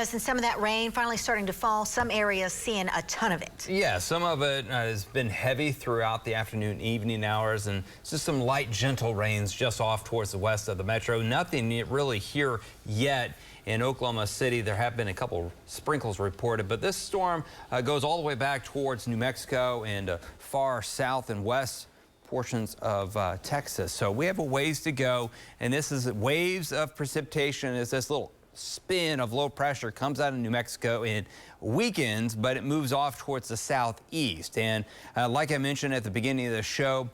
And some of that rain finally starting to fall. Some areas seeing a ton of it. Yeah, some of it has been heavy throughout the afternoon, evening hours, and just some light, gentle rains just off towards the west of the metro. Nothing really here yet in Oklahoma City. There have been a couple sprinkles reported, but this storm goes all the way back towards New Mexico and far south and west portions of Texas. So we have a ways to go, and this is waves of precipitation as this little spin of low pressure comes out of New Mexico and weakens, but it moves off towards the southeast. And like I mentioned at the beginning of the show,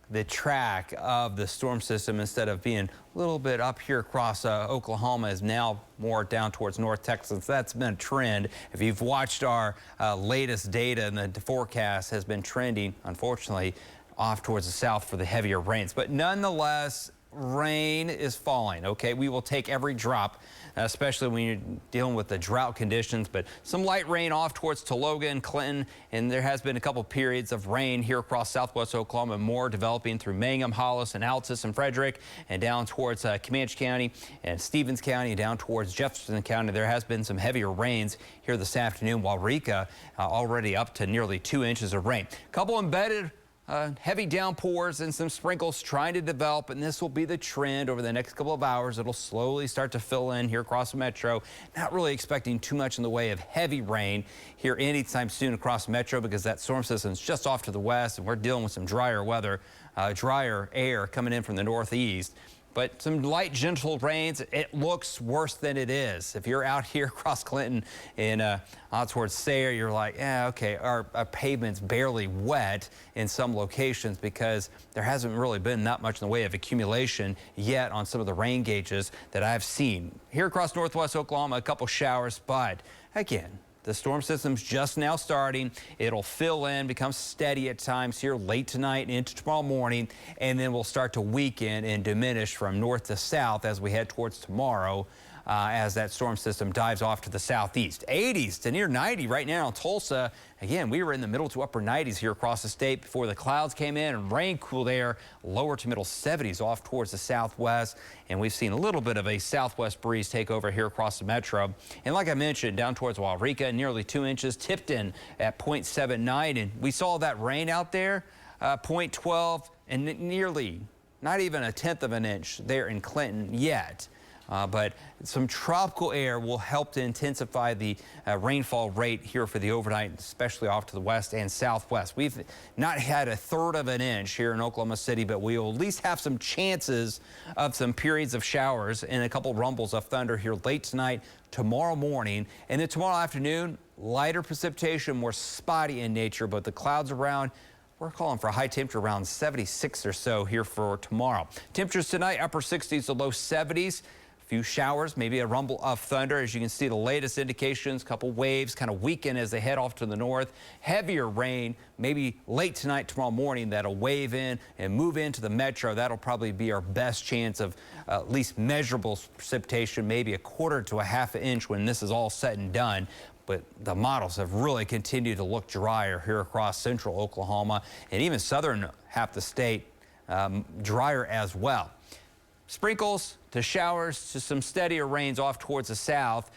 the track of the storm system, instead of being a little bit up here across Oklahoma, is now more down towards North Texas. That's been a trend. If you've watched our latest data, and the forecast has been trending, unfortunately, off towards the south for the heavier rains. But nonetheless, rain is falling. Okay, we will take every drop, especially when you're dealing with the drought conditions. But some light rain off towards Tologa and Clinton, and there has been a couple periods of rain here across southwest Oklahoma, more developing through Mangum, Hollis, and Altus and Frederick, and down towards Comanche County and Stevens County, and down towards Jefferson County. There has been some heavier rains here this afternoon, while Waurika already up to nearly 2 inches of rain. A couple embedded heavy downpours and some sprinkles trying to develop, and this will be the trend over the next couple of hours. It'll slowly start to fill in here across the metro. Not really expecting too much in the way of heavy rain here anytime soon across the metro, because that storm system is just off to the west, and we're dealing with some drier weather, drier air coming in from the northeast. But some light, gentle rains. It looks worse than it is. If you're out here across Clinton and out towards Sayre, you're like, yeah, okay, our pavement's barely wet in some locations, because there hasn't really been that much in the way of accumulation yet on some of the rain gauges that I've seen. Here across northwest Oklahoma, a couple showers, but again, the storm system's just now starting. It'll fill in, become steady at times here late tonight and into tomorrow morning, and then we'll start to weaken and diminish from north to south as we head towards tomorrow, as that storm system dives off to the southeast. 80s to near 90 right now in Tulsa. Again, we were in the middle to upper 90s here across the state before the clouds came in and rain cooled air, lower to middle 70s off towards the southwest. And we've seen a little bit of a southwest breeze take over here across the metro. And like I mentioned, down towards Waurika, nearly 2 inches, Tipton at 0.79. And we saw that rain out there, 0.12, and nearly not even a tenth of an inch there in Clinton yet. But some tropical air will help to intensify the rainfall rate here for the overnight, especially off to the west and southwest. We've not had a third of an inch here in Oklahoma City, but we will at least have some chances of some periods of showers and a couple rumbles of thunder here late tonight, tomorrow morning, and then tomorrow afternoon, lighter precipitation, more spotty in nature, but the clouds around. We're calling for a high temperature around 76 or so here for tomorrow. Temperatures tonight, upper 60s to low 70s. A few showers, maybe a rumble of thunder. As you can see, the latest indications, couple waves kind of weaken as they head off to the north. Heavier rain, maybe late tonight, tomorrow morning, that'll wave in and move into the metro. That'll probably be our best chance of at least measurable precipitation, maybe a quarter to a half an inch when this is all said and done. But the models have really continued to look drier here across central Oklahoma and even southern half the state, drier as well. Sprinkles to showers to some steadier rains off towards the south.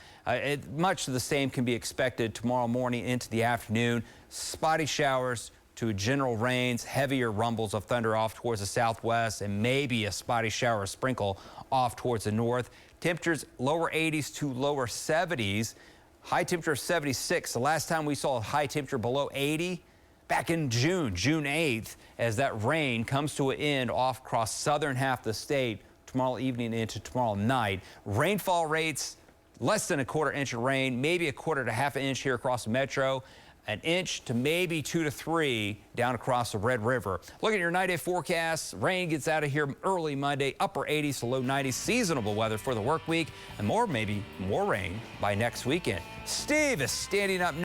Much of the same can be expected tomorrow morning into the afternoon. Spotty showers to general rains, heavier rumbles of thunder off towards the southwest, and maybe a spotty shower or sprinkle off towards the north. Temperatures lower 80s to lower 70s. High temperature of 76. The last time we saw a high temperature below 80, back in June 8th, as that rain comes to an end off across southern half the state tomorrow evening into tomorrow night. Rainfall rates less than a quarter inch of rain, maybe a quarter to half an inch here across the metro, an inch to maybe 2 to 3 down across the Red River. Look at your 9-day forecast. Rain gets out of here early Monday, upper 80s to low 90s. Seasonable weather for the work week, and maybe more rain by next weekend. Steve is standing up